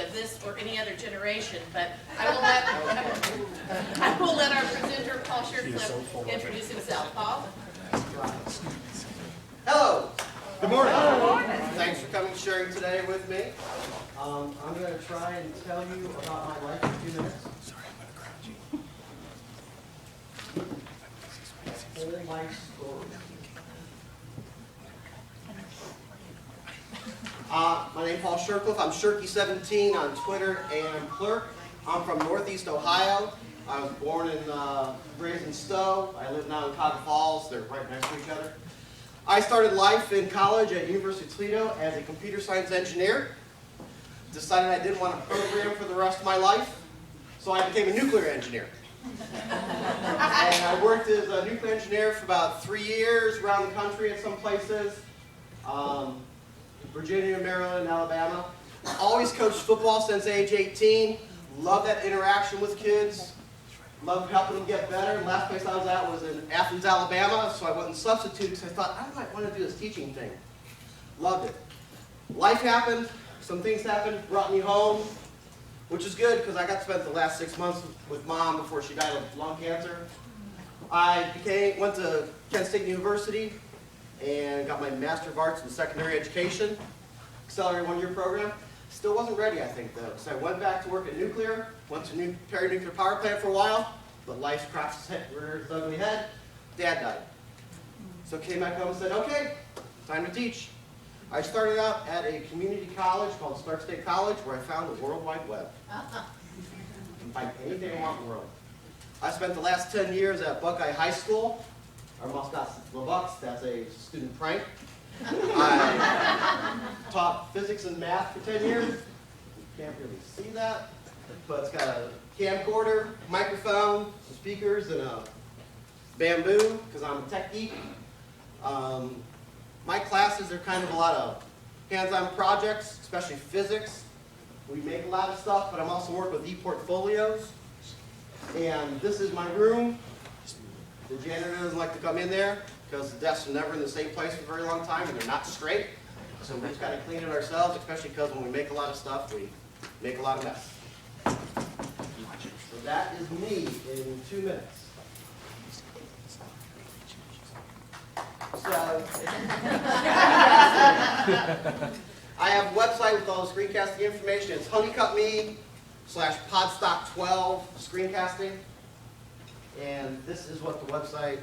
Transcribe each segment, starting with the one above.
of this or any other generation, but I will let our presenter, Paul Shircliff, introduce himself. Paul? Hello. Good morning. Good morning. Thanks for coming and sharing today with me. I'm going to try and tell you about my life in a few minutes. Sorry, I'm going to crouch you. Whole life story. My name's Paul Shircliff. I'm Shirky17 on Twitter and Clerk. I'm from Northeast Ohio. I was born and raised in Stowe. I live now in Cotton Falls. They're right next to each other. I started life in college at University of Toledo as a computer science engineer. Decided I didn't want to program for the rest of my life, so I became a nuclear engineer. And I worked as a nuclear engineer for about 3 years around the country at some places. Virginia, Maryland, Alabama. Always coached football since age 18. Love that interaction with kids. Loved helping them get better. And last place I was at was in Athens, Alabama, so I went and substituted because I thought I might want to do this teaching thing. Loved it. Life happened. Some things happened. Brought me home, which is good because I got to spend the last 6 months with Mom before she died of lung cancer. I went to Kent State University and got my Master of Arts in Secondary Education, accelerated one-year program. Still wasn't ready, I think, though. So I went back to work at nuclear, went to Perry Nuclear Power Plant for a while, but life scratched its ugly head. Dad died. So came back home and said, okay, time to teach. I started out at a community college called Stark State College, where I found the World Wide Web. You can find anything I want in the world. I spent the last 10 years at Buckeye High School. Our mascot's the Bucks. That's a student prank. I taught physics and math for 10 years. You can't really see that, but it's got a camcorder, microphone, some speakers, and a bamboo, because I'm a tech geek. My classes are kind of a lot of hands-on projects, especially physics. We make a lot of stuff, but I'm also working with e-portfolios. And this is my room. The janitor doesn't like to come in there because the desks are never in the same place for a very long time and they're not straight. So we just got to clean it ourselves, especially because when we make a lot of stuff, we make a lot of mess. So that is me in 2 minutes. So I have a website with all the screencasting information. It's honeycutme/podstock12 screencasting. And this is what the website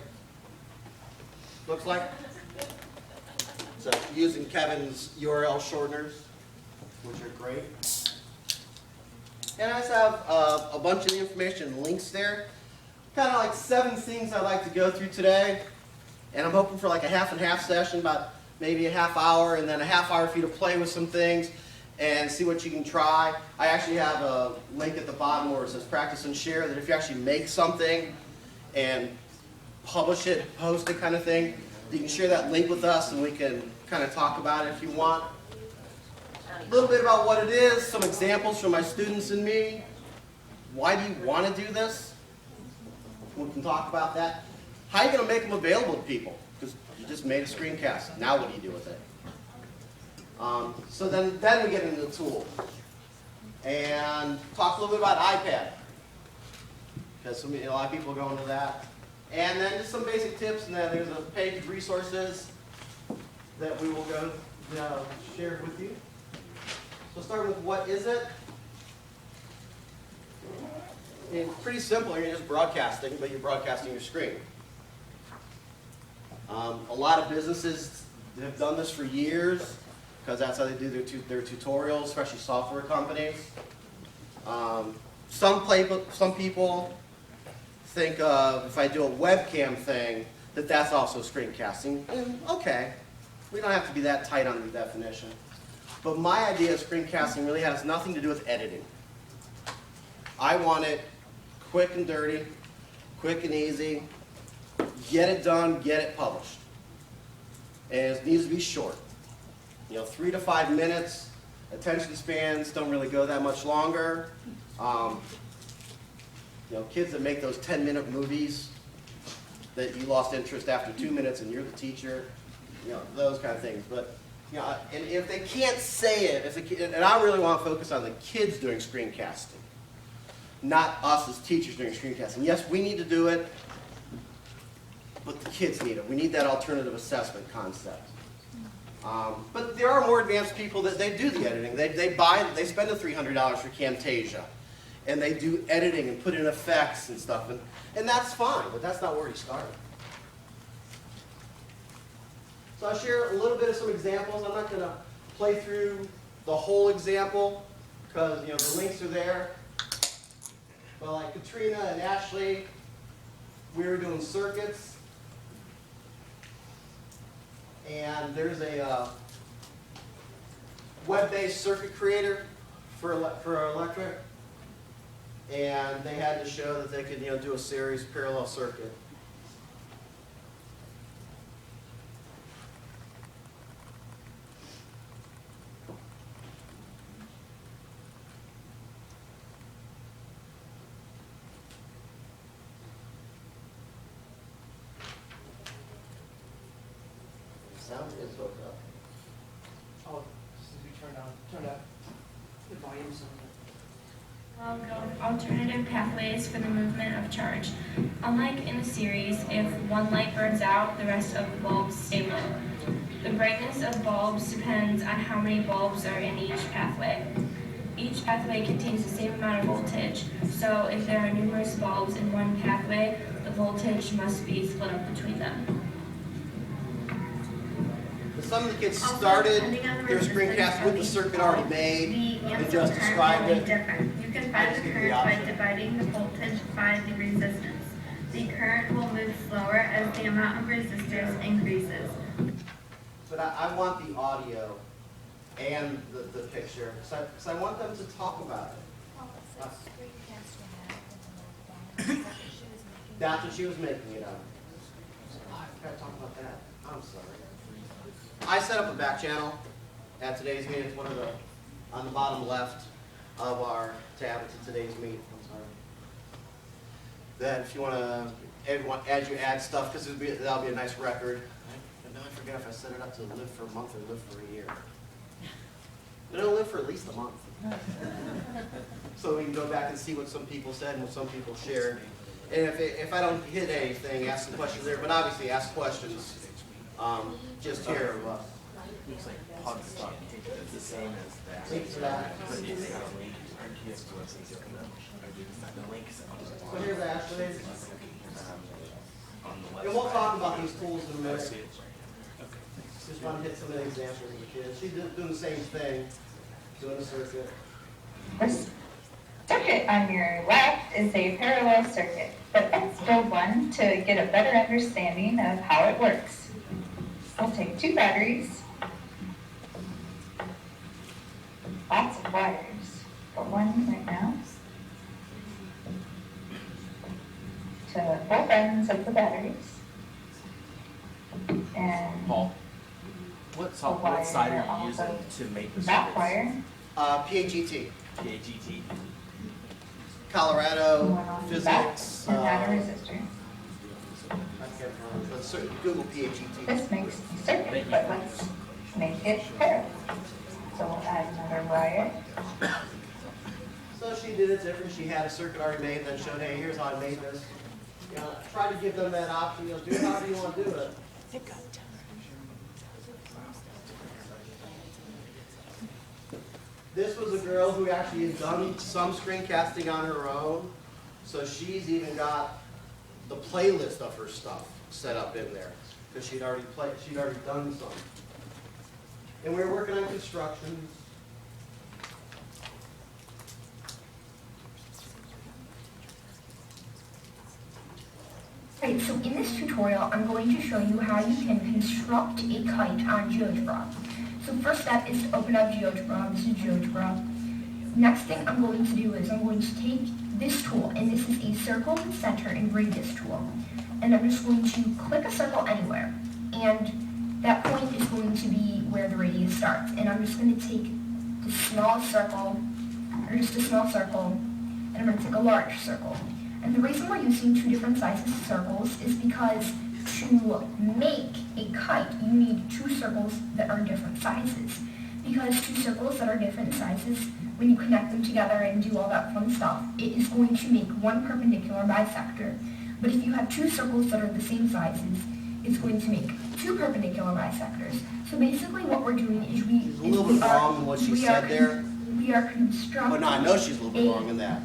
looks like. So using Kevin's URL shorteners, which are great. And I just have a bunch of the information and links there. Kind of like 7 things I'd like to go through today. And I'm hoping for like a half and half session, about maybe a half hour, and then a half hour for you to play with some things and see what you can try. I actually have a link at the bottom where it says practice and share, that if you actually make something and publish it, post it kind of thing, you can share that link with us and we can kind of talk about it if you want. A little bit about what it is, some examples from my students and me. Why do you want to do this? We can talk about that. How are you going to make them available to people? Because you just made a screencast. Now what do you do with it? So then we get into the tool. And talk a little bit about iPad. Because a lot of people go into that. And then just some basic tips, and then there's a page of resources that we will go share with you. So start with what is it? It's pretty simple. You're just broadcasting, but you're broadcasting your screen. A lot of businesses have done this for years because that's how they do their tutorials, especially software companies. Some people think if I do a webcam thing, that's also screencasting. And okay, we don't have to be that tight on the definition. But my idea of screencasting really has nothing to do with editing. I want it quick and dirty, quick and easy. Get it done, get it published. And it needs to be short. 3 to 5 minutes. Attention spans don't really go that much longer. Kids that make those 10-minute movies that you lost interest after 2 minutes and you're the teacher, those kind of things. But You know, and if they can't say it, and I really want to focus on the kids doing screencasting, not us as teachers doing screencasting. Yes, we need to do it, but the kids need it. We need that alternative assessment concept. But there are more advanced people that they do the editing. They spend the $300 for Camtasia, and they do editing and put in effects and stuff, and that's fine, but that's not where he started. So I'll share a little bit of some examples. I'm not going to play through the whole example because the links are there. But like Katrina and Ashley, we were doing circuits, and there's a web-based circuit creator for electric, and they had to show that they could do a series parallel circuit. Sound is hooked up. Oh, since we turned up the volume some. I'll go with alternative pathways for the movement of charge. Unlike in a series, if one light burns out, the rest of the bulbs stay lit. The brightness of bulbs depends on how many bulbs are in each pathway. Each pathway contains the same amount of voltage, so if there are numerous bulbs in one pathway, the voltage must be split up between them. Some of the kids started their screencast with the circuit already made and just described it. You can find the current by dividing the voltage by the resistance. The current will move slower as the amount of resistors increases. But I want the audio and the picture, because I want them to talk about it. That's what she was making it of. I've got to talk about that. I'm sorry. I set up a back channel at today's meeting. It's one of the, on the bottom left of our tab. It's today's meet. I'm sorry. That if you want to, as you add stuff, because that'll be a nice record. And now I forget if I set it up to live for a month or live for a year. But it'll live for at least a month. So we can go back and see what some people said and what some people shared. And if I don't hit anything, ask some questions there. But obviously ask questions. Just here. Looks like pod stock. It's the same as that. Links to that. But it's got a link. Our kids go and see the links So here's Ashley. on the And we'll talk about these tools in a minute. Just want to hit some of the examples of the kids. She's doing the same thing, doing the circuit. The circuit on your left is a parallel circuit, but let's build one to get a better understanding of how it works. We'll take two batteries, lots of wires, but one right now, to both ends of the batteries, and Paul, what side are you using to make the that circuits? wire, PAGT, PAGT. Colorado, one on the back, physics. and that a resistor. I can't remember, but Google PAGT. This makes the circuit, but let's make it parallel. So we'll add another wire. So she did it different. She had a circuit already made, then showed, hey, here's how I made this. Try to give them that option. Do it however you want to do it. This was a girl who actually has done some screencasting on her own. So she's even got the playlist of her stuff set up in there because she'd already done some. And we were working on construction. Right, so in this tutorial, I'm going to show you how you can construct a kite on GeoGebra. So first step is to open up GeoGebra. This is GeoGebra. Next thing I'm going to do is I'm going to take this tool, and this is a circle with center and radius tool. And I'm just going to click a circle anywhere. And that point is going to be where the radius starts. And I'm just going to take the small circle, or just a small circle, and I'm going to take a large circle. And the reason we're using two different sizes of circles is because to make a kite, you need two circles that are different sizes. Because two circles that are different sizes, when you connect them together and do all that fun stuff, it is going to make one perpendicular bisector. But if you have two circles that are the same sizes, it's going to make two perpendicular bisectors. So basically what we're doing is She's a little bit wrong in what she said there. We are constructing. But no, I know she's a little bit wrong in that.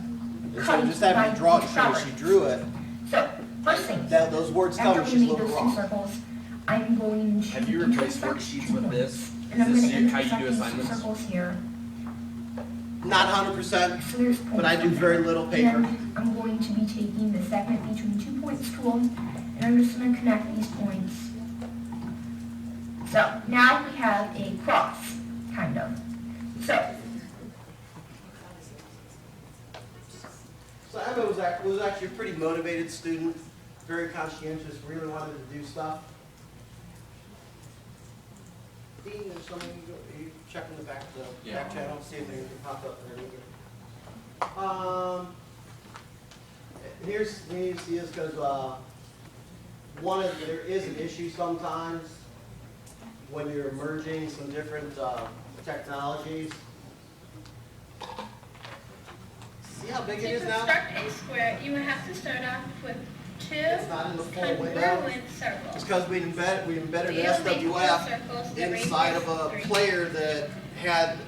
Instead of just kite having to draw it, by she drew it. So, first thing, Those words tell after me we she's a make little those wrong. two circles, I'm going to Have you replaced intersect worksheets 2 with points. this? And I'm Is going this to how you do intersect these two assignments? circles here. Not 100%, So there's points. but I do very little paper. And I'm going to be taking the segment between 2 points tool, and I'm just going to connect these points. So now we have a cross, kind of. So Emma was actually a pretty motivated student, very conscientious, really wanted to do stuff. Dean, there's something, are you checking the back channel, see if anything popped up there? Here's, we need to see this because there is an issue sometimes when you're merging some different technologies. See how big it is To now? construct a square, you would have to start off with two It's not in the full window. congruent circles. It's because we embedded an You'll make four SWF circles, the inside of radius a 3. player that had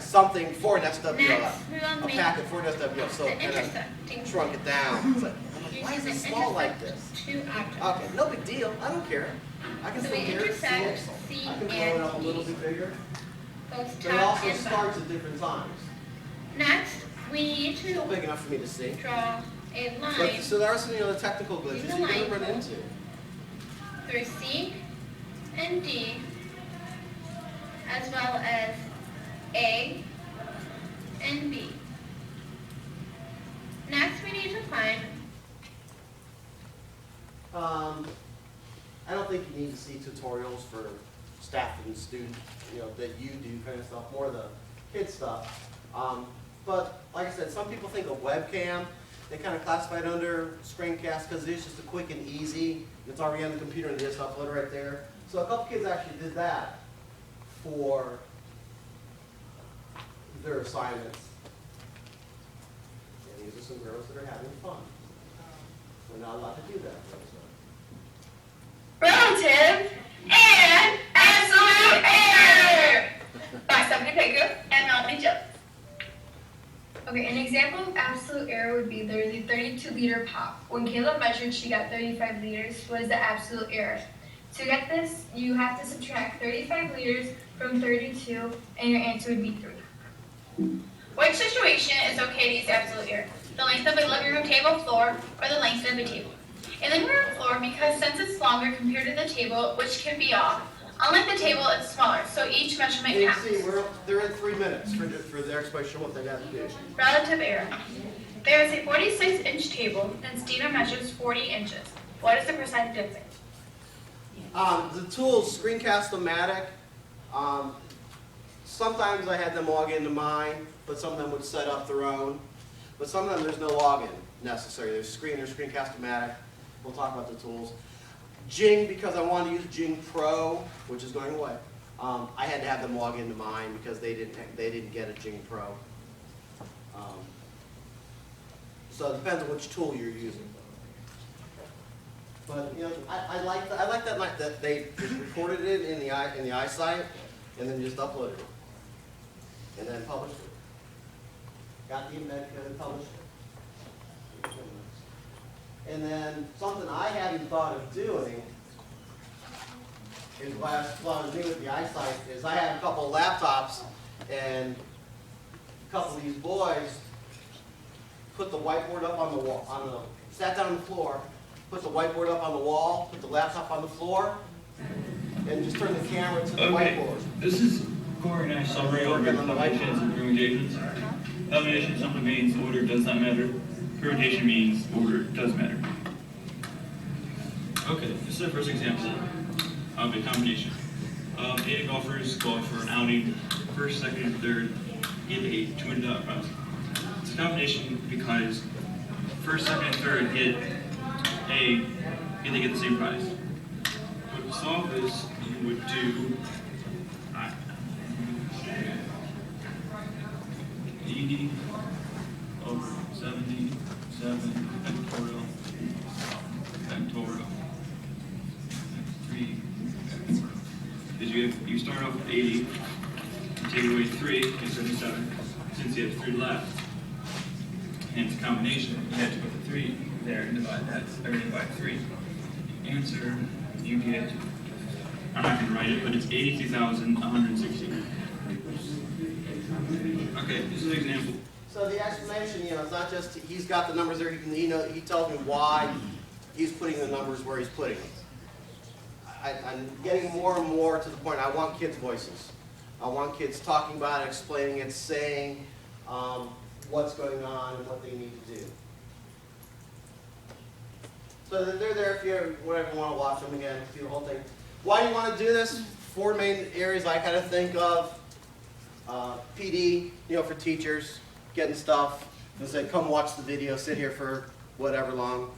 something for an SWF, Next, we will a make packet for an SWF, so the it kind intersecting of shrunk it down. It's like, why is it uses an small like intersect this? two objects. Okay, no big deal, I don't care. I can So still we hear it, see intersect it. C I can blow it and up a little D, bit bigger. both But it top also and bottom. starts at different times. Next, we need Still to big enough for me to see. draw a But, line so there are some technical glitches Use a you're going to line. run into. through C and D, as well as A and B. Next, we need to find I don't think you need to see tutorials for staff and students, that you do kind of stuff, more the kid stuff. But like I said, some people think of webcam, they kind of classify it under Screencast because it is just a quick and easy. It's already on the computer and they just upload it right there. So a couple kids actually did that for their assignments. And these are some girls that are having fun. We're not allowed to do that. Relative and absolute error by Stephanie Pegu and Melanie Jones. Okay, an example of absolute error would be there's a 32-liter pop. When Caleb measured, she got 35 liters. What is the absolute error? To get this, you have to subtract 35 liters from 32, and your answer would be 3. Which situation is okay to use absolute error? The length of a living room table floor or the length of a table? In the living room floor, because since it's longer compared to the table, which can be off, unlike the table, it's smaller, so each measurement And you counts. see, they're at 3 minutes for their explanation of what they have to do. Relative error. There is a 46-inch table, and Stina measures 40 inches. What is the percent difference? The tools, Screencast-O-Matic, sometimes I had them log into mine, but some of them would set up their own. But some of them there's no login necessary. There's Screencast-O-Matic. We'll talk about the tools. Jing, because I wanted to use Jing Pro, which is going away. I had to have them log into mine because they didn't get a Jing Pro. So it depends on which tool you're using. But I like that they just recorded it in the iSite and then just uploaded it and then published it. Got the embed code, published it. And then something I hadn't thought of doing is what I was doing with the iSite is I had a couple of laptops and a couple of these boys put the whiteboard up on the wall, sat down on the floor, put the whiteboard up on the wall, put the laptop on the floor, and just turn the camera to the whiteboard. This is Corey and I summary order combinations and permutations. Combination simply means order does not matter. Permutation means order does matter. Okay, this is the first example of a combination. 8 golfers go out for an outing. First, second, and third get a $200 prize. It's a combination because first, second, and third get hey, they get the same prize. But to solve this, you would do 80 over 77 factorial, 3 factorial. Because you start off with 80, you take away 3, you get 77. Since you have 3 left, and it's a combination, you have to put the 3 there and divide that everything by 3. The answer you get, I'm not going to write it, but it's 82,160. Okay, this is an example. So the explanation, it's not just he's got the numbers there. He tells me why he's putting the numbers where he's putting them. I'm getting more and more to the point. I want kids' voices. I want kids talking about it, explaining it, saying what's going on and what they need to do. So they're there if you ever want to watch them again, see the whole thing. Why do you want to do this? 4 main areas I kind of think of. PD, for teachers, getting stuff. And say, come watch the video, sit here for whatever long.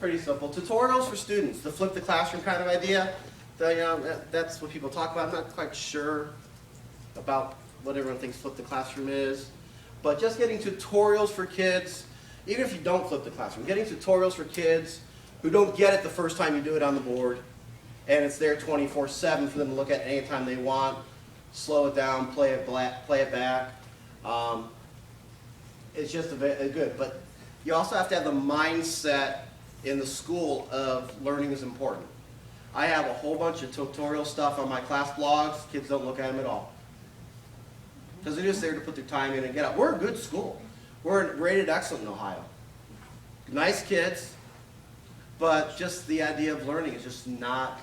Pretty simple. Tutorials for students, the flip the classroom kind of idea. That's what people talk about. I'm not quite sure about what everyone thinks flip the classroom is. But just getting tutorials for kids, even if you don't flip the classroom, getting tutorials for kids who don't get it the first time you do it on the board, and it's there 24/7 for them to look at anytime they want. Slow it down, play it back. It's just good. But you also have to have the mindset in the school of learning is important. I have a whole bunch of tutorial stuff on my class blogs. Kids don't look at them at all. Because they're just there to put their time in and get out. We're a good school. We're rated excellent in Ohio. Nice kids, but just the idea of learning is just not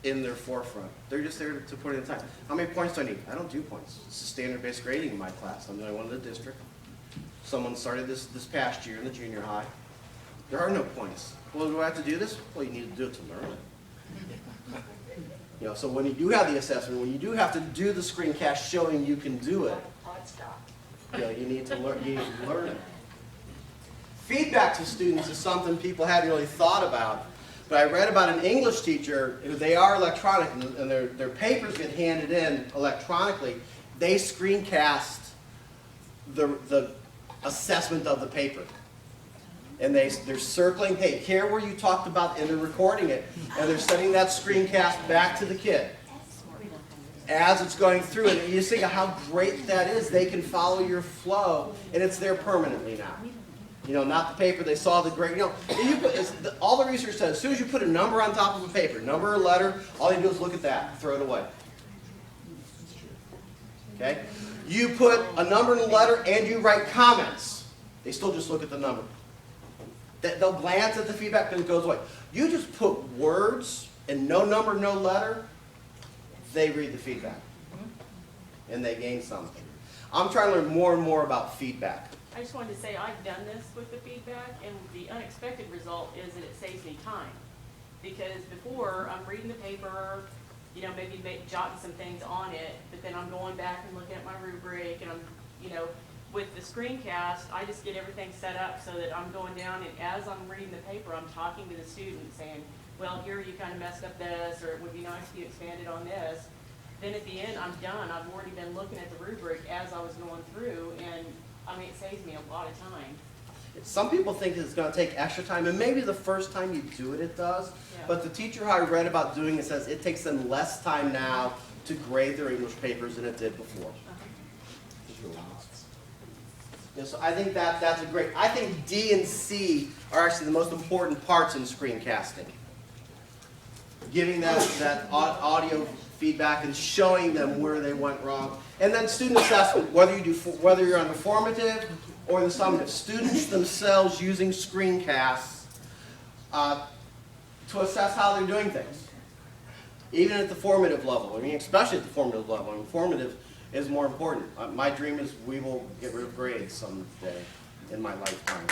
in their forefront. They're just there to put in time. How many points do I need? I don't do points. It's standard-based grading in my class. I'm the only one in the district. Someone started this past year in the junior high. There are no points. Well, do I have to do this? Well, you need to do it to learn it. So when you do have the assessment, when you do have to do the screencast showing you can do it, you need to learn it. Feedback to students is something people haven't really thought about. But I read about an English teacher who they are electronic and their papers get handed in electronically. They screencast the assessment of the paper. And they're circling, hey, here where you talked about, and they're recording it. And they're sending that screencast back to the kid as it's going through. And you think of how great that is. They can follow your flow, and it's there permanently now. Not the paper they saw the grade. All the research says, as soon as you put a number on top of a paper, number or letter, all you do is look at that, throw it away. Okay? You put a number and a letter, and you write comments. They still just look at the number. They'll glance at the feedback, and it goes away. You just put words and no number, no letter, they read the feedback. And they gain something. I'm trying to learn more and more about feedback. I just wanted to say I've done this with the feedback, and the unexpected result is that it saves me time. Because before, I'm reading the paper, maybe jotting some things on it, but then I'm going back and looking at my rubric, and I'm, with the screencast, I just get everything set up so that I'm going down, and as I'm reading the paper, I'm talking to the student saying, well, here you kind of messed up this, or it would be nice if you expanded on this. Then at the end, I'm done. I've already been looking at the rubric as I was going through, and it saves me a lot of time. Some people think it's going to take extra time, and maybe the first time you do it, it does. Yeah. But the teacher I read about doing it says it takes them less time now to grade their English papers than it did before. So I think that's a great. I think D and C are actually the most important parts in screencasting. Giving that audio feedback and showing them where they went wrong. And then student assessment, whether you're on the formative or the summative. Students themselves using screencasts to assess how they're doing things. Even at the formative level, especially at the formative level. Formative is more important. My dream is we will get rid of grades someday in my lifetime.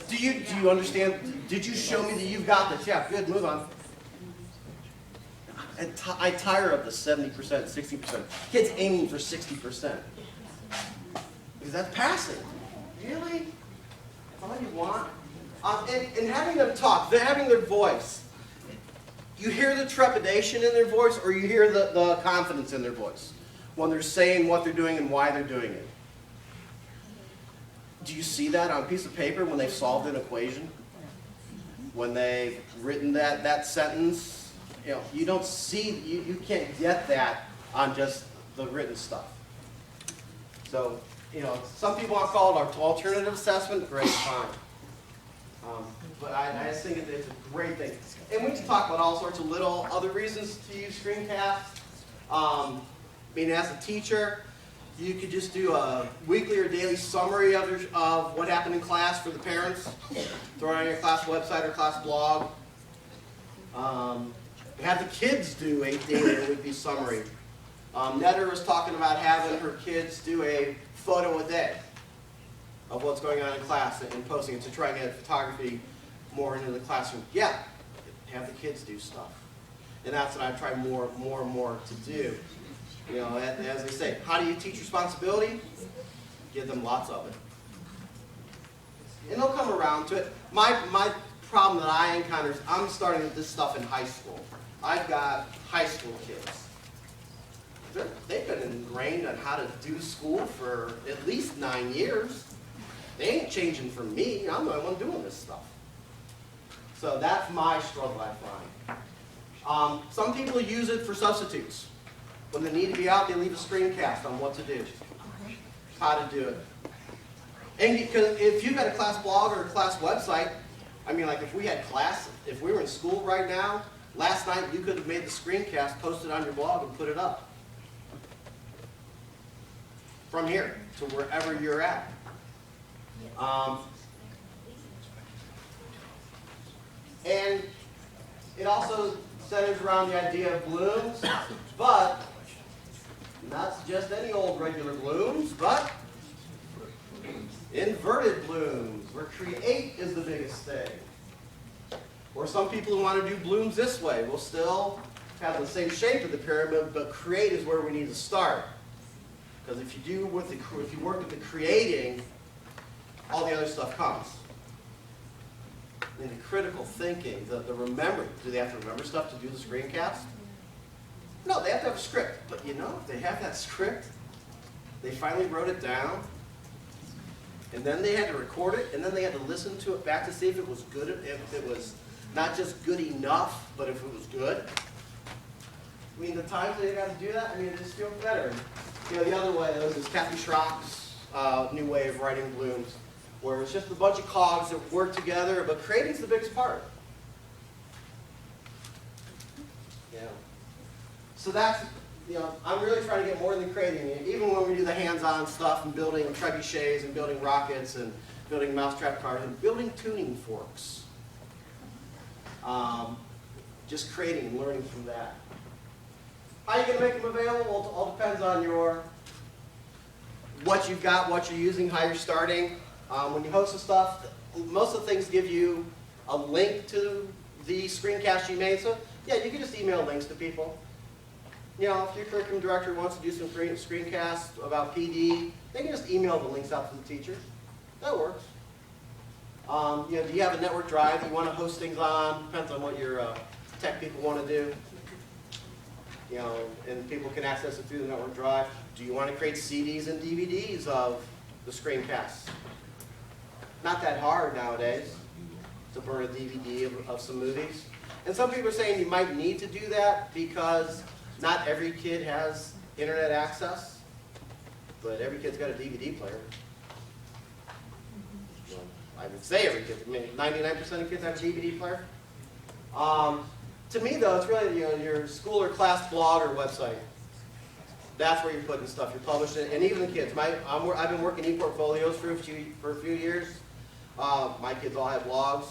Do you understand? Did you show me that you've got this? Yeah, good, move on. I tire of the 70%, 60%. Kids aiming for 60%. Because that's passing. Really? That's all you want? And having them talk, they're having their voice. You hear the trepidation in their voice, or you hear the confidence in their voice when they're saying what they're doing and why they're doing it. Do you see that on a piece of paper when they've solved an equation? When they've written that sentence? You know, you don't see, you can't get that on just the written stuff. So, you know, some people want to call it alternative assessment, great, fine. But I just think it's a great thing. And we can talk about all sorts of little other reasons to use Screencast. I mean, as a teacher, you could just do a weekly or daily summary of what happened in class for the parents. Throw it on your class website or class blog. Have the kids do a daily or weekly summary. Netter was talking about having her kids do a photo a day of what's going on in class and posting it to try and get photography more into the classroom. Yeah, have the kids do stuff. And that's what I try more and more to do. You know, as they say, how do you teach responsibility? Give them lots of it. And they'll come around to it. My problem that I encounter is I'm starting this stuff in high school. I've got high school kids. They've been ingrained on how to do school for at least 9 years. They ain't changing for me. I'm the only one doing this stuff. So that's my struggle, I find. Some people use it for substitutes. When they need to be out, they leave a screencast on what to do, how to do it. And because if you've got a class blog or a class website, I mean, like if we had class, if we were in school right now, last night you could have made the screencast, posted on your blog, and put it up. From here to wherever you're at. And it also centers around the idea of blooms, but not just any old regular blooms, but inverted blooms, where create is the biggest thing. Or some people who want to do blooms this way will still have the same shape of the pyramid, but create is where we need to start. Because if you work with the creating, all the other stuff comes. And the critical thinking, the remembering. Do they have to remember stuff to do the screencast? No, they have to have a script. But you know, if they have that script, they finally wrote it down, and then they had to record it, and then they had to listen to it back to see if it was good, if it was not just good enough, but if it was good. I mean, the times they got to do that, I mean, it just feels better. You know, the other way is Kathy Schrock's new way of writing blooms, where it's just a bunch of cogs that work together, but creating's the biggest part. Yeah. So that's, you know, I'm really trying to get more than creating. Even when we do the hands-on stuff and building trebuchets and building rockets and building mousetrap cars and building tuning forks. Just creating and learning from that. How are you going to make them available? Well, it all depends on what you've got, what you're using, how you're starting. When you host the stuff, most of the things give you a link to the screencast you made. So yeah, you can just email links to people. You know, if your curriculum director wants to do some screencasts about PD, they can just email the links out to the teachers. That works. You know, do you have a network drive that you want to host things on? Depends on what your tech people want to do. You know, and people can access it through the network drive. Do you want to create CDs and DVDs of the screencasts? Not that hard nowadays to burn a DVD of some movies. And some people are saying you might need to do that because not every kid has internet access, but every kid's got a DVD player. Well, I would say every kid. I mean, 99% of kids have a DVD player. To me, though, it's really your school or class blog or website. That's where you're putting stuff. You're publishing it, and even the kids. I've been working e-portfolios for a few years. My kids all have blogs.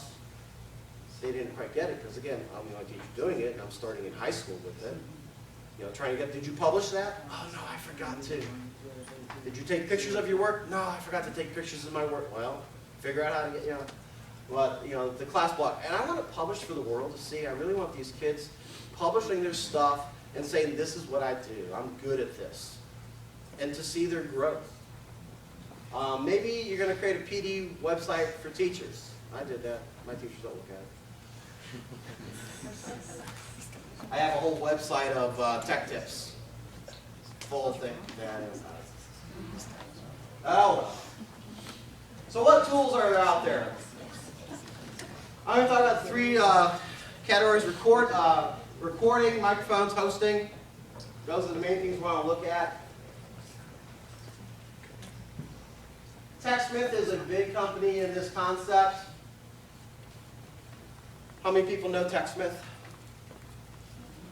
They didn't quite get it because, again, I'm going to keep doing it, and I'm starting in high school with it. You know, trying to get. Did you publish that? Oh no, I forgot to. Did you take pictures of your work? No, I forgot to take pictures of my work. Well, figure out how to get. The class blog. And I want to publish for the world to see. I really want these kids publishing their stuff and saying, this is what I do. I'm good at this. And to see their growth. Maybe you're going to create a PD website for teachers. I did that. My teachers don't look at it. I have a whole website of tech tips. Full of things. Oh. So what tools are there out there? I'm going to talk about 3 categories: recording, microphones, hosting. Those are the main things we want to look at. TechSmith is a big company in this concept. How many people know TechSmith?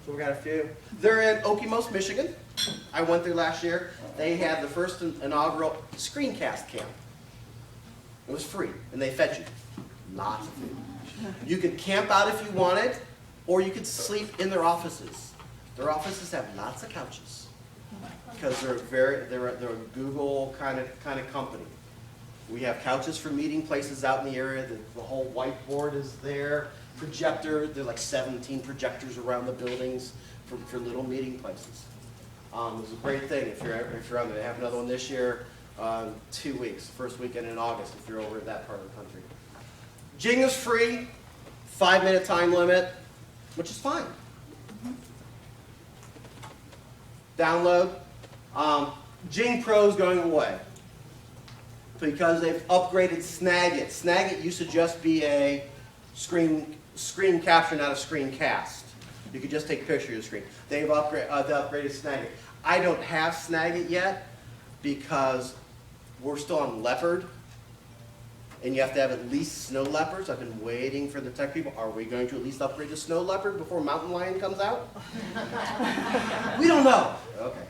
So we got a few. They're in Okemos, Michigan. I went there last year. They had the first inaugural Screencast camp. It was free, and they fed you lots of food. You could camp out if you wanted, or you could sleep in their offices. Their offices have lots of couches because they're a Google kind of company. We have couches for meeting places out in the area. The whole whiteboard is there. Projector, there's like 17 projectors around the buildings for little meeting places. It's a great thing if you're on there. They have another one this year, 2 weeks, first weekend in August if you're over at that part of the country. Jing is free, 5-minute time limit, which is fine. Download. Jing Pro is going away because they've upgraded Snagit. Snagit used to just be a screen capture, not a screencast. You could just take a picture of your screen. They've upgraded Snagit. I don't have Snagit yet because we're still on Leopard, and you have to have at least Snow Leopards. I've been waiting for the tech people. Are we going to at least upgrade to Snow Leopard before Mountain Lion comes out? We don't know. Okay.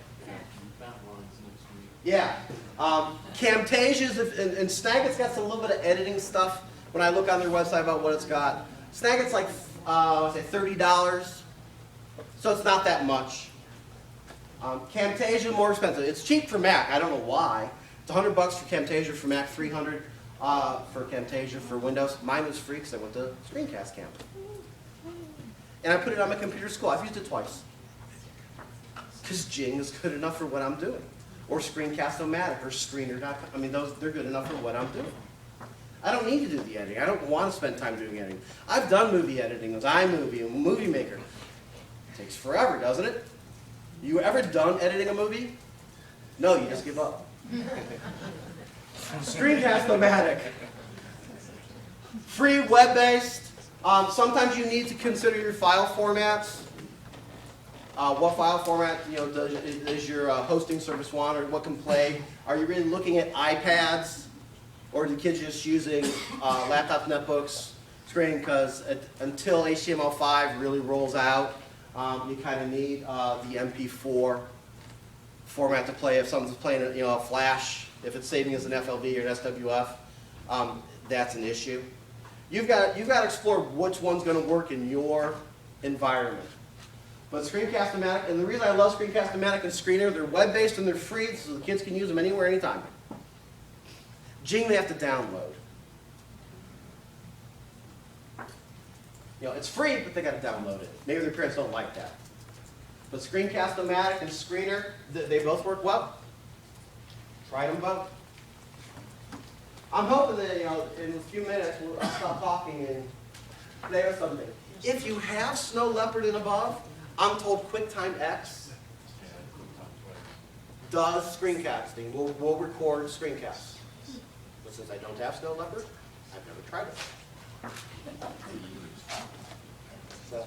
Yeah. Camtasia and Snagit's got a little bit of editing stuff. When I look on their website about what it's got, Snagit's like say $30, so it's not that much. Camtasia more expensive. It's cheap for Mac. I don't know why. It's $100 for Camtasia for Mac, $300 for Camtasia for Windows. Mine was free because I went to Screencast camp, and I put it on my computer at school. I've used it twice because Jing is good enough for what I'm doing, or Screencast-O-Matic, or Screener.com. I mean, they're good enough for what I'm doing. I don't need to do the editing. I don't want to spend time doing editing. I've done movie editing with iMovie and Movie Maker. It takes forever, doesn't it? You ever done editing a movie? No, you just give up. Screencast-O-Matic. Free, web-based. Sometimes you need to consider your file formats. What file format does your hosting service want, or what can play? Are you really looking at iPads? Or are the kids just using laptop netbooks, screen? Because until HTML5 really rolls out, you kind of need the MP4 format to play. If someone's playing a Flash, if it's saving as an FLV or an SWF, that's an issue. You've got to explore which one's going to work in your environment. But Screencast-O-Matic, and the reason I love Screencast-O-Matic and Screener, they're web-based and they're free, so the kids can use them anywhere, anytime. Jing, they have to download. It's free, but they got to download it. Maybe their parents don't like that. But Screencast-O-Matic and Screener, they both work well. Try them both. I'm hoping that in a few minutes I'll stop talking and play with something. If you have Snow Leopard and above, I'm told QuickTime X does screencasting. We'll record screencasts. But since I don't have Snow Leopard, I've never tried it. So,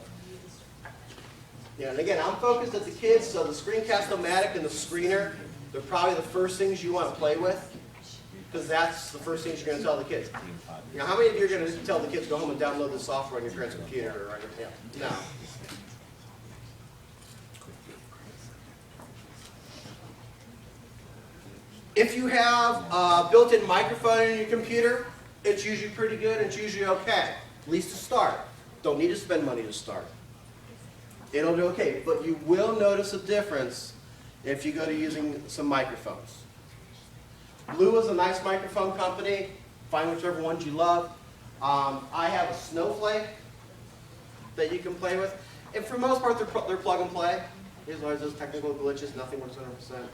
and again, I'm focused at the kids, so the Screencast-O-Matic and the Screener, they're probably the first things you want to play with, because that's the first things you're going to tell the kids. How many of you are going to tell the kids to go home and download the software on your parents' computer or on your No. If you have a built-in microphone in your computer, it's usually pretty good and it's usually okay, at least to start. Don't need to spend money to start. It'll be okay, but you will notice a difference if you go to using some microphones. Blue is a nice microphone company. Find whichever ones you love. I have a Snowflake that you can play with. And for the most part, they're plug and play. As long as those technical glitches, nothing works 100%.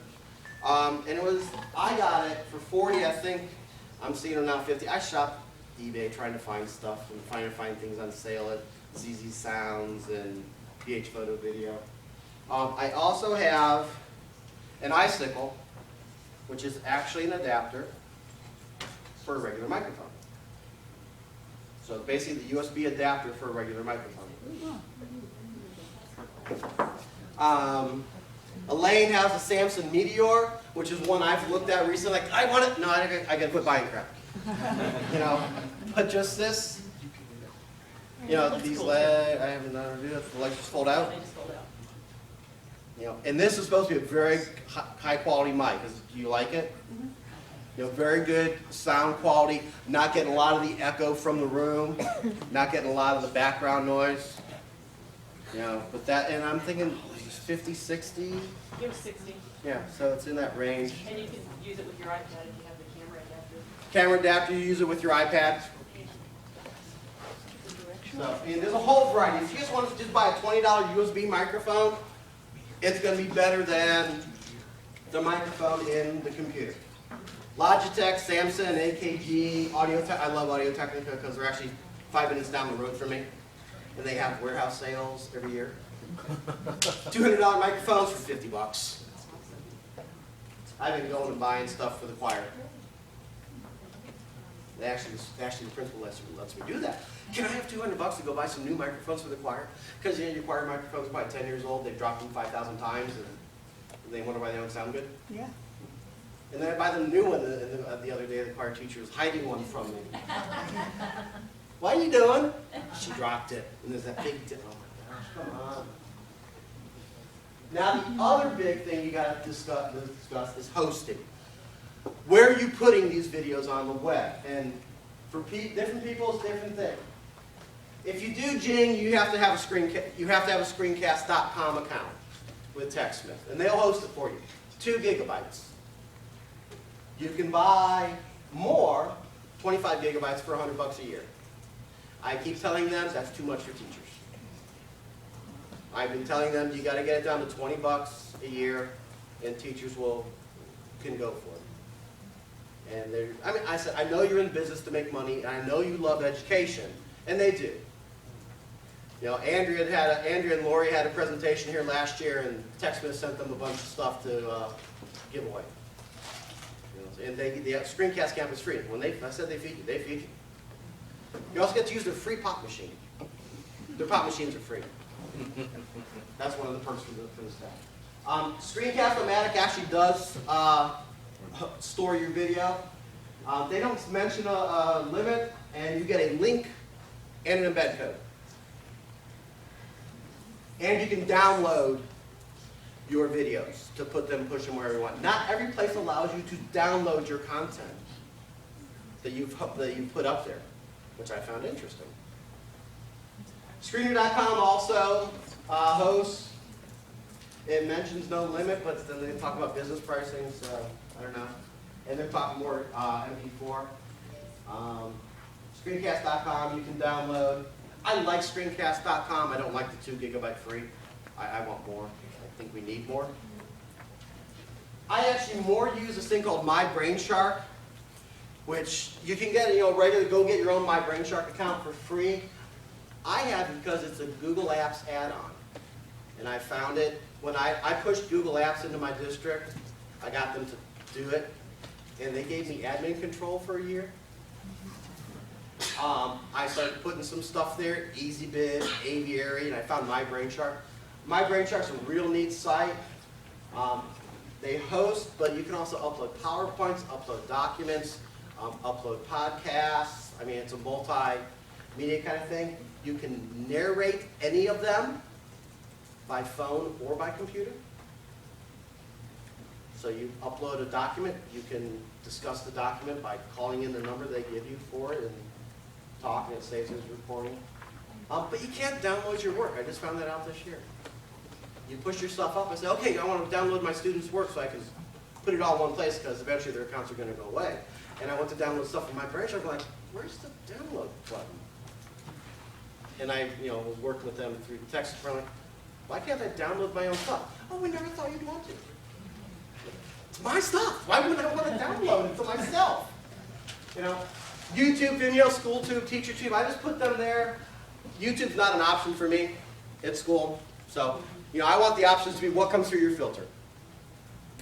And I got it for 40, I think. I'm seeing them now 50. I shopped eBay trying to find stuff and trying to find things on sale at ZZ Sounds and PH Photo Video. I also have an icicle, which is actually an adapter for a regular microphone. So basically the USB adapter for a regular microphone. Elaine has a Samsung Meteor, which is one I've looked at recently. Like, I want it. No, I gotta quit buying crap. You know, but just this. You know, these legs. I haven't done it. The legs just fold out. You know, and this is supposed to be a very high quality mic. Do you like it? You know, very good sound quality. Not getting a lot of the echo from the room. Not getting a lot of the background noise. You know, but that, and I'm thinking 50, 60. Give it 60. Yeah, so it's in that range. And you can use it with your iPad if you have the camera adapter. Camera adapter, you use it with your iPad. So, and there's a whole variety. If you just want to just buy a $20 USB microphone, it's going to be better than the microphone in the computer. Logitech, Samsung, AKG, I love Audio-Technica because they're actually 5 minutes down the road from me. And they have warehouse sales every year. $200 microphones for 50 bucks. I've been going and buying stuff for the choir. Actually, the principal lets me do that. Can I have 200 bucks to go buy some new microphones for the choir? Because you know, your choir microphone's probably 10 years old. They've dropped them 5,000 times, and they wonder why they don't sound good. Yeah. And then I buy them a new one. The other day, the choir teacher was hiding one from me. What are you doing? She dropped it, and there's that big dip. Oh my gosh, come on. Now the other big thing you got to discuss is hosting. Where are you putting these videos on the web? And for different people, it's a different thing. If you do Jing, you have to have a Screencast.com account with TechSmith, and they'll host it for you. 2 gigabytes. You can buy more, 25 gigabytes for 100 bucks a year. I keep telling them that's too much for teachers. I've been telling them you got to get it down to 20 bucks a year, and teachers can go for it. And I said, I know you're in business to make money, and I know you love education, and they do. You know, Andrea and Lori had a presentation here last year, and TechSmith sent them a bunch of stuff to give away. You know, and the Screencastcom is free. When I said they feed you, they feed you. You also get to use their free pop machine. Their pop machines are free. That's one of the perks for the staff. Screencast-O-Matic actually does store your video. They don't mention a limit, and you get a link and an embed code. And you can download your videos to push them wherever you want. Not every place allows you to download your content that you've put up there, which I found interesting. Screener.com also hosts. It mentions no limit, but then they talk about business pricing, so I don't know. And they're talking more MP4. Screencast.com you can download. I like Screencast.com. I don't like the 2 gigabyte free. I want more. I think we need more. I actually more use this thing called My Brainshark, which you can get, go get your own My Brainshark account for free. I have it because it's a Google Apps add-on. And I found it when I pushed Google Apps into my district. I got them to do it. And they gave me admin control for a year. I started putting some stuff there, EasyBid, Aviary, and I found My Brainshark. My Brainshark's a real neat site. They host, but you can also upload PowerPoints, upload documents, upload podcasts. I mean, it's a multi-media kind of thing. You can narrate any of them by phone or by computer. So you upload a document, you can discuss the document by calling in the number they give you for it and talking, it saves as recording. But you can't download your work. I just found that out this year. You push your stuff up and say, okay, I want to download my students' work so I can put it all in one place because eventually their accounts are going to go away. And I want to download stuff from My Brainshark. I'm like, where's the download button? And I was working with them through text. I'm like, why can't I download my own stuff? Oh, we never thought you'd want to. It's my stuff. Why would I want to download it to myself? YouTube, Vimeo, SchoolTube, TeacherTube, I just put them there. YouTube's not an option for me at school. So, I want the options to be what comes through your filter.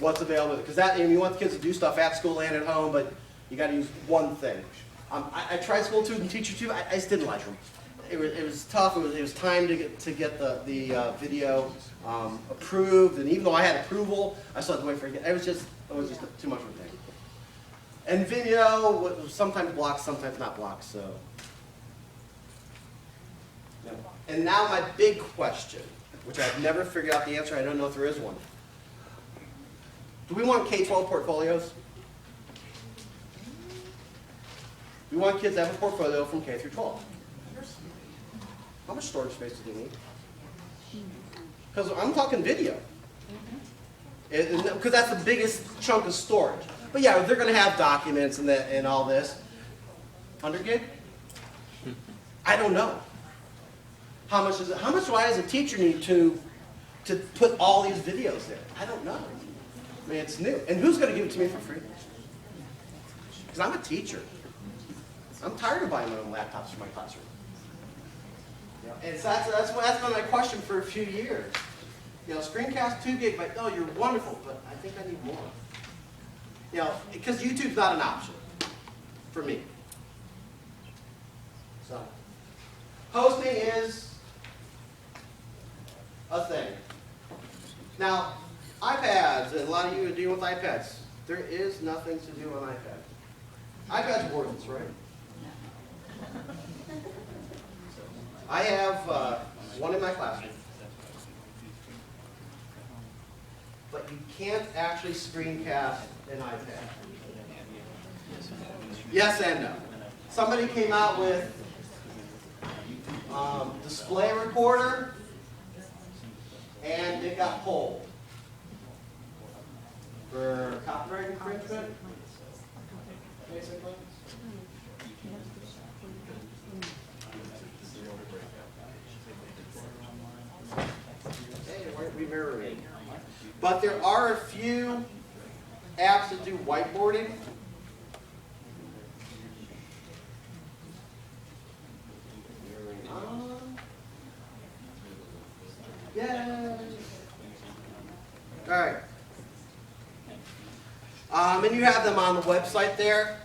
What's available. Because you want the kids to do stuff at school and at home, but you got to use one thing. I tried SchoolTube and TeacherTube. I just didn't like them. It was tough. It was time to get the video approved, and even though I had approval, I still had to wait for it. It was just too much of a thing. And Vimeo was sometimes blocked, sometimes not blocked. So, and now my big question, which I've never figured out the answer. I don't know if there is one. Do we want K-12 portfolios? We want kids to have a portfolio from K through 12. How much storage space do they need? Because I'm talking video. Because that's the biggest chunk of storage. But yeah, they're going to have documents and all this. 100 gig? I don't know. How much is it? How much do I as a teacher need to put all these videos there? I don't know. I mean, it's new. And who's going to give it to me for free? Because I'm a teacher. I'm tired of buying my own laptops for my classroom. And so that's been my question for a few years. Screencast 2 gig, but oh, you're wonderful, but I think I need more. Because YouTube's not an option for me. So, hosting is a thing. Now, iPads, and a lot of you are dealing with iPads. There is nothing to do on iPad. iPad's worthless, right? I have one in my classroom. But you can't actually screencast an iPad. Yes and no. Somebody came out with display recorder, and it got pulled for copyright infringement, basically. Mirroring. But there are a few apps that do whiteboarding. Mirroring on. Yay! All right. And you have them on the website there.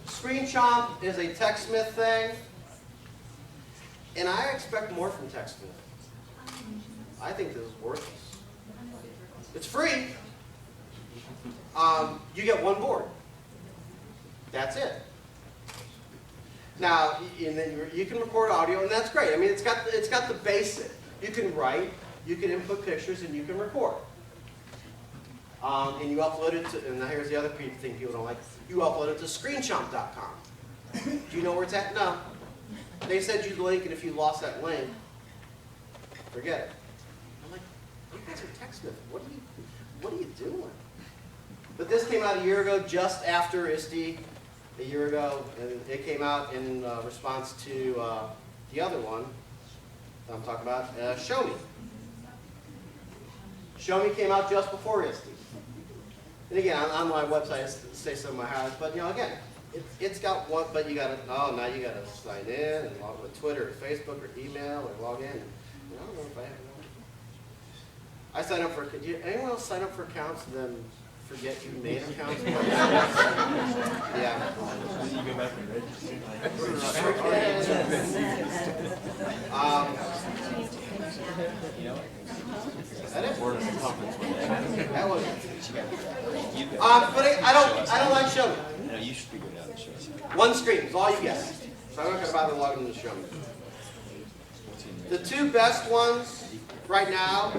Screenchomp is a TechSmith thing. And I expect more from TechSmith. I think this is worthless. It's free. You get one board. That's it. Now, and then you can record audio, and that's great. I mean, it's got the basic. You can write, you can input pictures, and you can record. And you upload it to, and now here's the other thing people don't like. You upload it to screencast.com. Do you know where it's at? No. They send you the link, and if you lost that link, forget it. You guys are TechSmith. What are you doing? But this came out a year ago, just after ISTE, a year ago, and it came out in response to the other one that I'm talking about, Show Me. Show Me came out just before ISTE. And again, on my website, I say some of my highlights, but again, it's got one, but you got to, now you got to sign in and log with Twitter or Facebook or email or log in. I don't know if I have one. I sign up for, anyone else sign up for accounts and then forget you made accounts? Yeah. You go back and register. That is Board of the conference one day. that was but I don't like Show Me. No, you should be going down and show us. One screen is all you get. So I'm not going to bother logging into Show Me. The two best ones right now,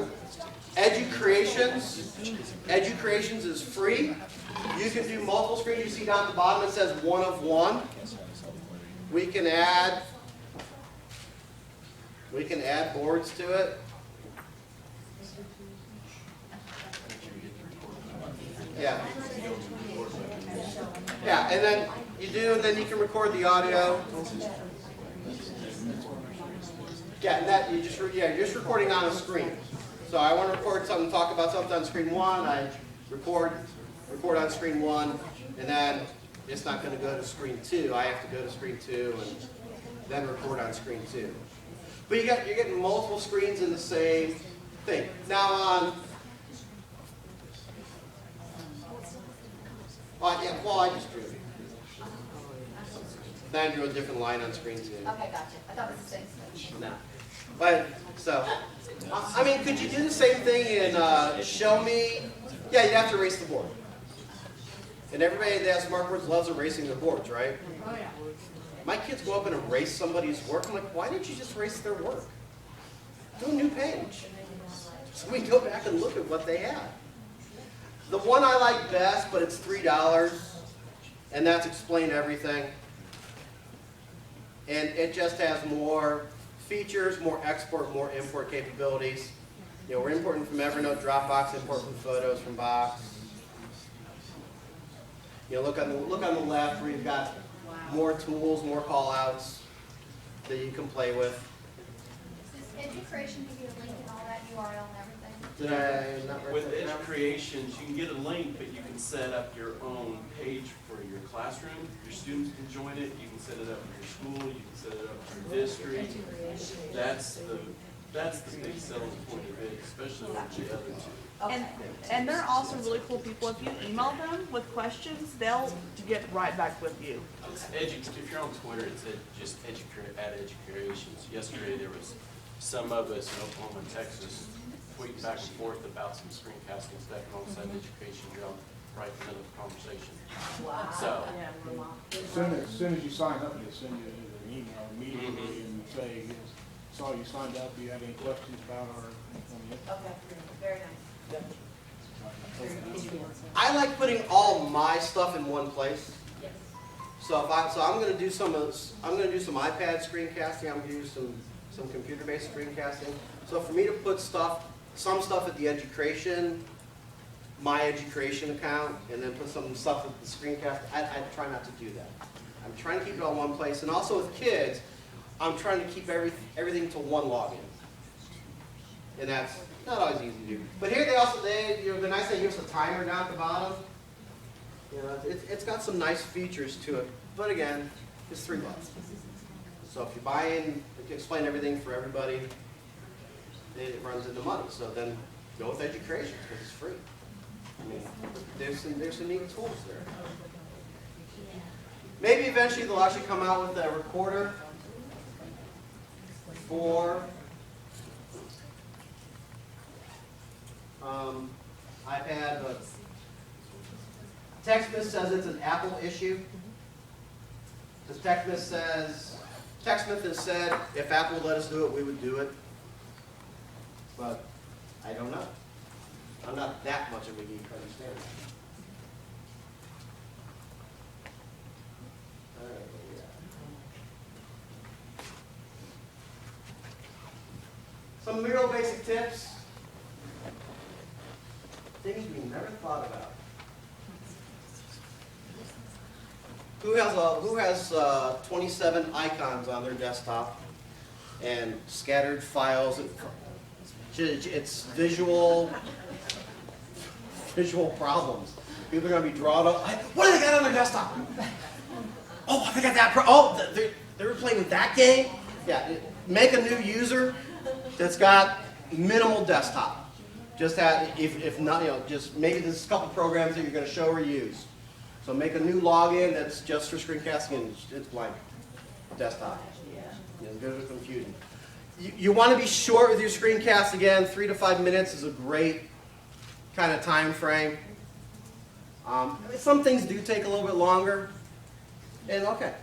Educreations. Educreations is free. You can do multiple screens. You see down at the bottom it says 1 of 1. We can add boards to it. Yeah. Yeah, and then you do, and then you can record the audio. Yeah, and that you're just recording on a screen. So I want to record something, talk about something on screen 1. I record on screen 1, and then it's not going to go to screen 2. I have to go to screen 2 and then record on screen 2. But you're getting multiple screens in the same thing. Now I just drew it. Then I drew a different line on screen 2. Okay, gotcha. I thought it was the same. No. But, so, I mean, could you do the same thing and show me? Yeah, you'd have to erase the board. And everybody that has smartboards loves erasing their boards, right? Oh, yeah. My kids go up and erase somebody's work. I'm like, why didn't you just erase their work? Do a new page. So we go back and look at what they had. The one I like best, but it's $3, and that's Explain Everything. And it just has more features, more export, more import capabilities. You know, we're importing from Evernote, Dropbox, import from Photos from Box. You know, look on the left where you've got more tools, more call-outs that you can play with. Does Educreation give you a link and all that URL and everything? Did I not write With that down? Educreations, you can get a link, but you can set up your own page for your classroom. Your students can join it. You can set it up for your school. You can set it up for your district. That's the big selling point of it, especially with the other two. And they're also really cool people. If you email them with questions, they'll get right back with you. If you're on Twitter, it's just @Educreations. Yesterday there was some of us in Oklahoma and Texas tweeting back and forth about some screencasting stuff, and all of a sudden Education jumped right into the conversation. Wow. So, As soon as you sign up, they send you an email immediately and say, saw you signed up, do you have any questions about our anything? Okay, very nice. I like putting all my stuff in one place. Yes. So I'm going to do some iPad screencasting. I'm going to do some computer-based screencasting. So for me to put some stuff at the Education, my Education account, and then put some stuff at the Screencast, I try not to do that. I'm trying to keep it all in one place. And also with kids, I'm trying to keep everything to one login. And that's not always easy to do. But here the nice thing, here's the timer down at the bottom. You know, it's got some nice features to it. But again, it's $3. So if you buy in, Explain Everything for everybody, it runs into money. So then go with Education because it's free. I mean, there's some neat tools there. Maybe eventually they'll actually come out with a recorder for iPad, but TechSmith says it's an Apple issue. Because TechSmith has said if Apple let us do it, we would do it. But I don't know. I'm not that much of a geek to understand that. All right, some real basic tips. Things we never thought about. Who has 27 icons on their desktop and scattered files? It's visual problems. People are going to be drawn up. What do they got on their desktop? Oh, they got that. They were playing that game. Yeah, make a new user that's got minimal desktop. Just if not, just maybe there's a couple programs that you're going to show or use. So make a new login that's just for screencasting and it's blank. Desktop. Visual computing. You want to be short with your screencast again. 3 to 5 minutes is a great kind of time frame. Some things do take a little bit longer. And okay.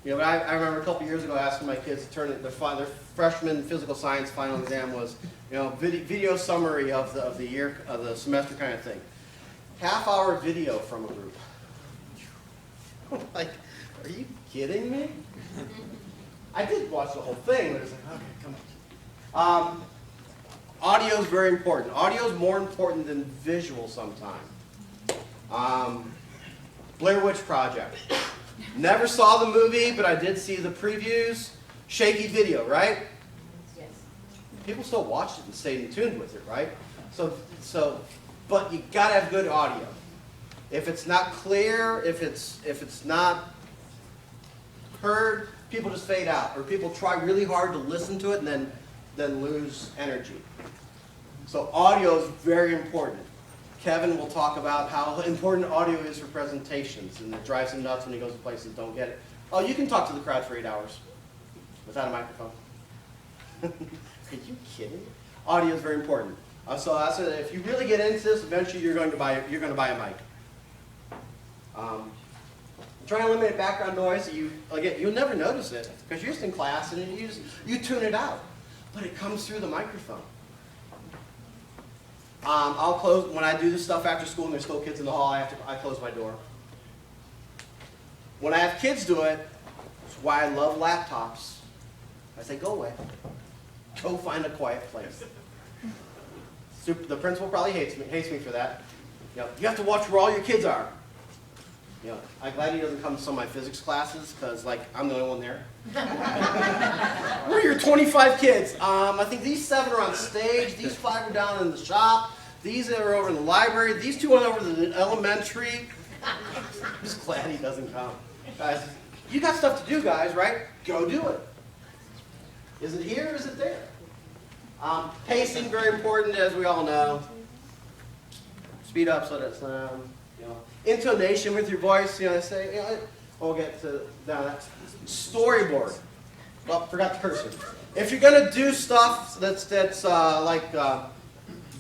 But I remember a couple years ago asking my kids to turn in their freshman physical science final exam was, video summary of the year, of the semester kind of thing. Half-hour video from a group. Like, are you kidding me? I did watch the whole thing, but it's like, okay, come on. Audio is very important. Audio is more important than visual sometimes. Blair Witch Project. Never saw the movie, but I did see the previews. Shaky video, right? Yes. People still watched it and stayed in tune with it, right? But you gotta have good audio. If it's not clear, if it's not heard, people just fade out, or people try really hard to listen to it and then lose energy. So audio is very important. Kevin will talk about how important audio is for presentations, and it drives him nuts when he goes to places that don't get it. Oh, you can talk to the crowd for 8 hours without a microphone. Are you kidding? Audio is very important. So I said, if you really get into this, eventually you're going to buy a mic. Try and eliminate background noise. You'll never notice it because you're just in class and you tune it out, but it comes through the microphone. I'll close when I do this stuff after school and there's still kids in the hall. I close my door. When I have kids do it, it's why I love laptops. I say, go away. Go find a quiet place. The principal probably hates me for that. You have to watch where all your kids are. I'm glad he doesn't come to some of my physics classes because, I'm the only one there. Where are your 25 kids? I think these 7 are on stage. These 5 are down in the shop. These are over in the library. These 2 went over to the elementary. I'm just glad he doesn't come. Guys, you got stuff to do, guys, right? Go do it. Is it here or is it there? Pacing, very important, as we all know. Speed up, slow down, intonation with your voice, we'll get to that. Storyboard. Well, forgot the cursor. If you're going to do stuff that's like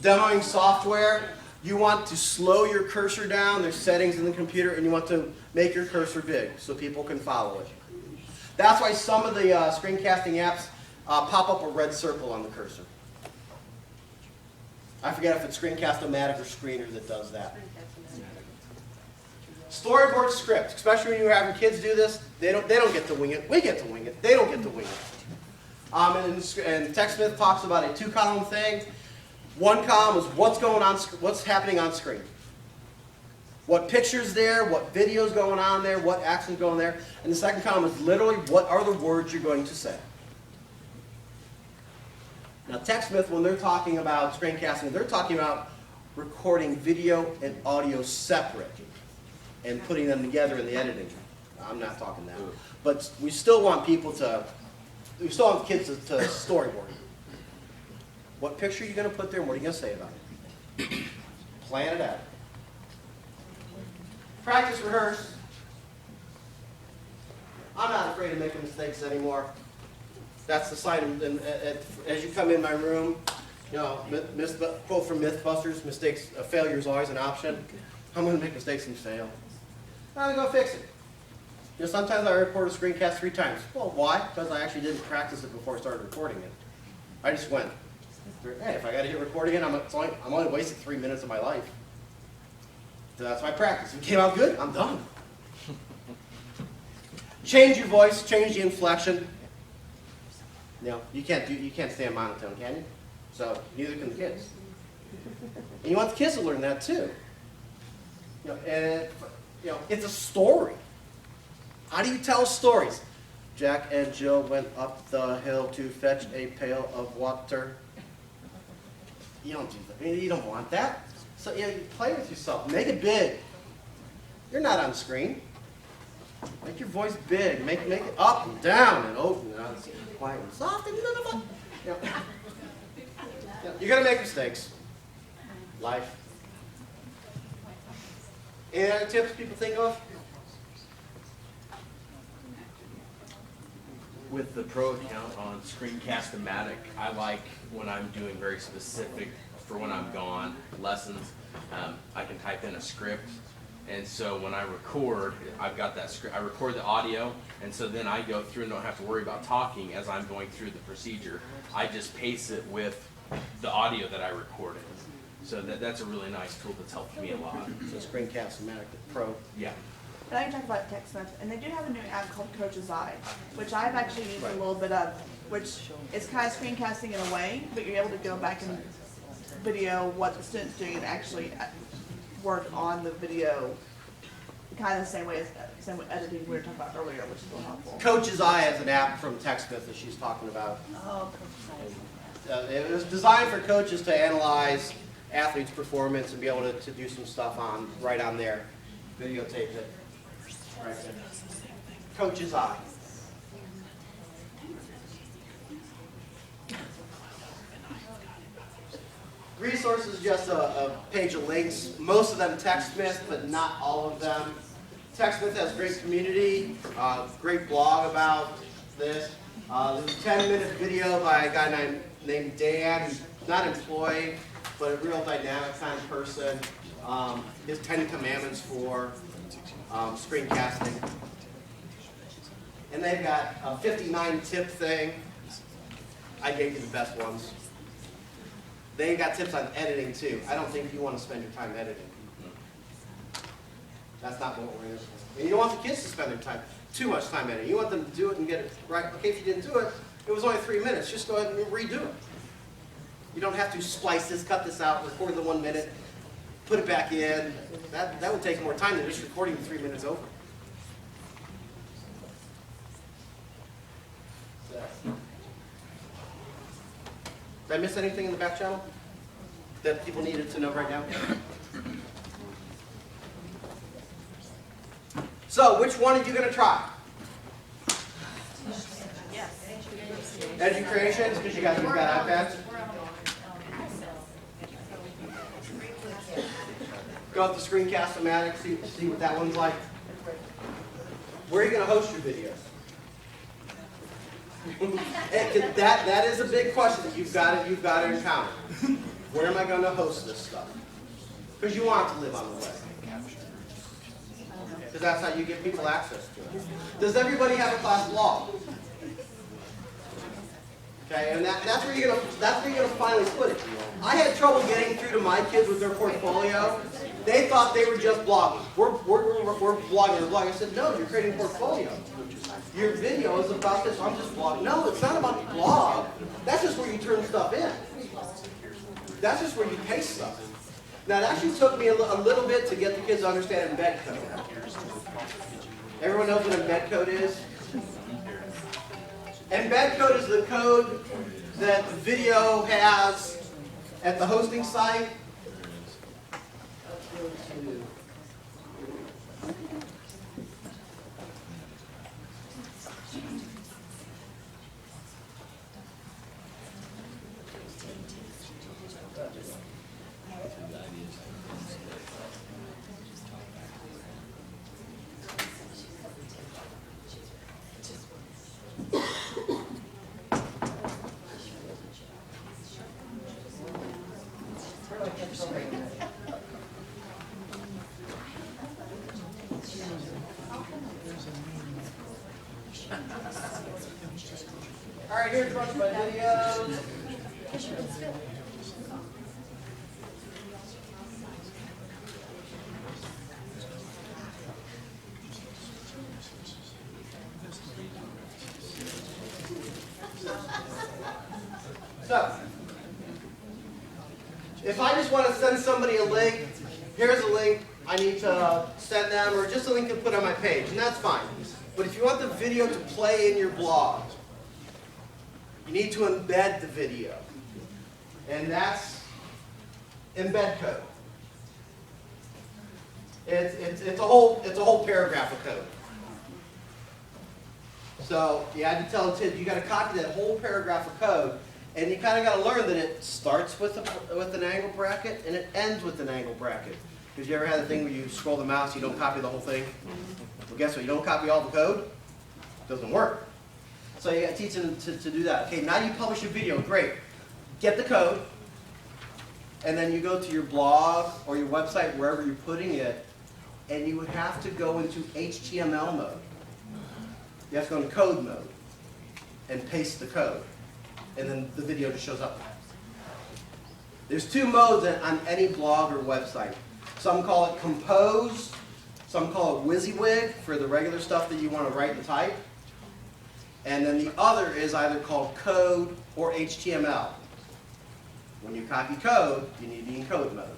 demoing software, you want to slow your cursor down. There's settings in the computer, and you want to make your cursor big so people can follow it. That's why some of the screencasting apps pop up a red circle on the cursor. I forget if it's Screencast-O-Matic or Screener that does that. Storyboard script, especially when you're having kids do this, they don't get to wing it. We get to wing it. They don't get to wing it. And TechSmith talks about a 2-column thing. 1 column is what's happening on screen. What picture's there, what video's going on there, what action's going there. And the 2nd column is literally what are the words you're going to say. Now TechSmith, when they're talking about screencasting, they're talking about recording video and audio separate and putting them together in the editing. I'm not talking that. But we still want kids to storyboard. What picture are you going to put there and what are you going to say about it? Plan it out. Practice, rehearse. I'm not afraid of making mistakes anymore. That's the sign. As you come in my room, quote from Mythbusters, failure is always an option. I'm going to make mistakes and fail. I'm going to go fix it. Sometimes I record a screencast 3 times. Well, why? Because I actually didn't practice it before I started recording it. I just went, hey, if I got to hit record again, I'm only wasted 3 minutes of my life. So that's my practice. If it came out good, I'm done. Change your voice, change the inflection. You can't stay on monotone, can you? So neither can the kids. And you want the kids to learn that too. It's a story. How do you tell stories? Jack and Jill went up the hill to fetch a pail of water. You don't do that. You don't want that. So you play with yourself. Make it big. You're not on screen. Make your voice big. Make it up and down and over and down. Quiet and soft and You're going to make mistakes. Life. Any other tips people think of? With the pro account on Screencast-O-Matic, I like when I'm doing very specific for when I'm gone lessons. I can type in a script, and so when I record, I've got that script. I record the audio, and so then I go through and don't have to worry about talking as I'm going through the procedure. I just paste it with the audio that I recorded. So that's a really nice tool that's helped me a lot. So Screencast-O-Matic Pro. Yeah. But I can talk about TechSmith, and they do have a new app called Coach's Eye, which I've actually used a little bit of, which is kind of screencasting in a way, but you're able to go back and video what the student's doing and actually work on the video, kind of the same way editing we were talking about earlier, which is a little helpful. Coach's Eye has an app from TechSmith that she's talking about. Oh, it was designed for coaches to analyze athletes' performance and be able to do some stuff right on there. videotape it right there. Coach's eye. Resources, just a page of links. Most of them TechSmith, but not all of them. TechSmith has great community, great blog about this. There's a 10-minute video by a guy named Dan, who's not employed, but a real dynamic kind of person. His 10 commandments for screencasting. And they've got a 59-tip thing. I gave you the best ones. They've got tips on editing too. I don't think you want to spend your time editing. That's not what we're in for. And you don't want the kids to spend their time, too much time editing. You want them to do it and get it right. Okay, if you didn't do it, it was only 3 minutes. Just go ahead and redo it. You don't have to splice this, cut this out, record the 1 minute, put it back in. That would take more time than just recording 3 minutes over. Did I miss anything in the back channel that people needed to know right now? So, which one are you going to try? Educations, because you've got iPads. Go up to Screencast-O-Matic, see what that one's like. Where are you going to host your videos? That is a big question that you've got to encounter. Where am I going to host this stuff? Because you want it to live on the web. Because that's how you get people access to it. Does everybody have a class blog? Okay, and that's where you're gonna finally put it. I had trouble getting through to my kids with their portfolio. They thought they were just blogging. We're blogging. I said, no, you're creating a portfolio. Your video is about this. I'm just blogging. No, it's not about the blog. That's just where you turn stuff in. That's just where you paste stuff. Now, it actually took me a little bit to get the kids to understand embed code. Everyone knows what embed code is? Embed code is the code that the video has at the hosting site. All right, here's a bunch of my videos. So, if I just want to send somebody a link, here's a link I need to send them, or just a link to put on my page, and that's fine. But if you want the video to play in your blog, you need to embed the video. And that's embed code. It's a whole paragraph of code. So you had to tell the kids you got to copy that whole paragraph of code, and you kind of got to learn that it starts with an angle bracket and it ends with an angle bracket. Because you ever had the thing where you scroll the mouse, you don't copy the whole thing? Well, guess what? You don't copy all the code, it doesn't work. So you got to teach them to do that. Okay, now you publish a video, great. Get the code, and then you go to your blog or your website, wherever you're putting it, and you would have to go into HTML mode. You have to go into code mode and paste the code, and then the video just shows up. There's two modes on any blog or website. Some call it compose, some call it WYSIWYG for the regular stuff that you want to write and type. And then the other is either called code or HTML. When you copy code, you need to be in code mode.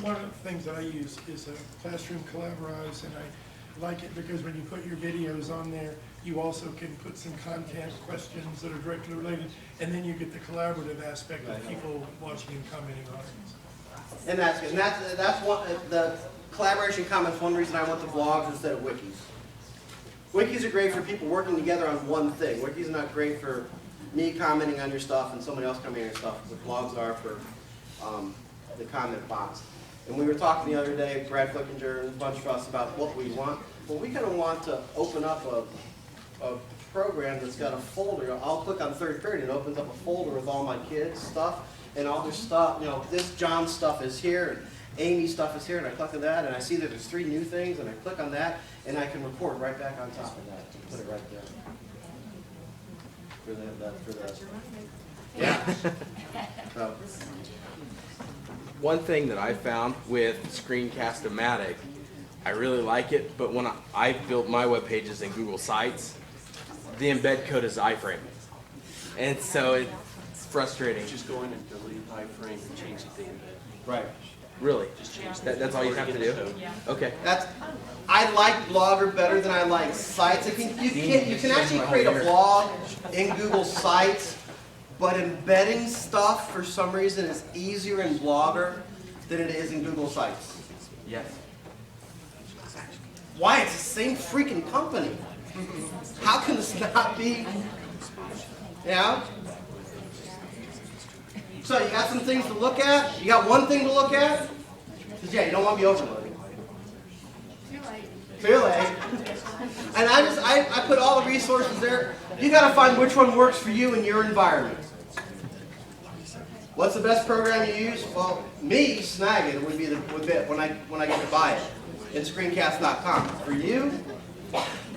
One of the things that I use is Classroom Collaborate, and I like it because when you put your videos on there, you also can put some content questions that are directly related, and then you get the collaborative aspect of people watching and commenting on it. And that's good. And that's what the collaboration comments, one reason I went to blogs instead of wikis. Wikis are great for people working together on one thing. Wikis are not great for me commenting on your stuff and somebody else commenting on your stuff. What blogs are for the comment box. And we were talking the other day, Brad Flickinger and a bunch of us, about what we want. Well, we kind of want to open up a program that's got a folder. I'll click on third period and it opens up a folder with all my kids' stuff and all their stuff. You know, this John's stuff is here and Amy's stuff is here, and I click on that and I see that there's 3 new things and I click on that and I can record right back on top of that and put it right there. For that. Yeah. So. One thing that I found with Screencast-O-Matic, I really like it, but when I built my web pages in Google Sites, the embed code is iframe. And so it's frustrating. Just go in and delete iframe and change it to embed. Right. Really? Just change that's all you have to do? Yeah. Okay. I like Blogger better than I like Sites. You can actually create a blog in Google Sites, but embedding stuff for some reason is easier in Blogger than it is in Google Sites. Yes. Why? It's the same freaking company. How can this not be? You know? So you got some things to look at? You got one thing to look at? Because yeah, you don't want to be overloading. Too late. And I put all the resources there. You got to find which one works for you in your environment. What's the best program you use? Well, me, Snagit would be when I get to buy it in Screencast.com. For you,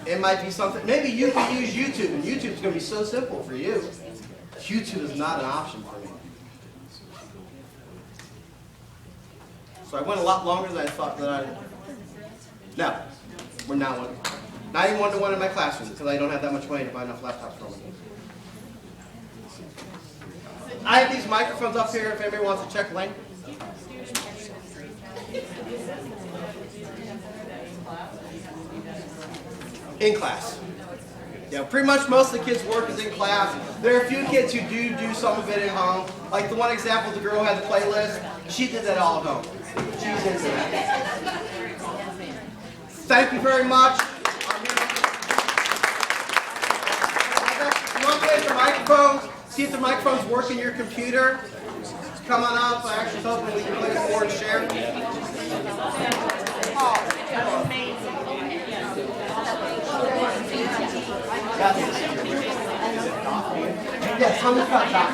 it might be something. Maybe you can use YouTube, and YouTube's going to be so simple for you. YouTube is not an option for me. So I went a lot longer than I thought that I. No, we're not one. Not even one-to-one in my classroom because I don't have that much money to buy enough laptops for me. I have these microphones up here if anybody wants to check link. In class. Yeah, pretty much most of the kids' work is in class. There are a few kids who do some of it at home. Like the one example, the girl who had the playlist, she did that all at home. She's into that. Thank you very much. You want to play with the microphones? See if the microphones work in your computer. Come on up. I actually hope that we can play more and share. Yes, how many cups out?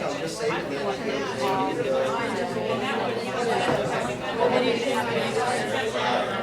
tell them, just save it.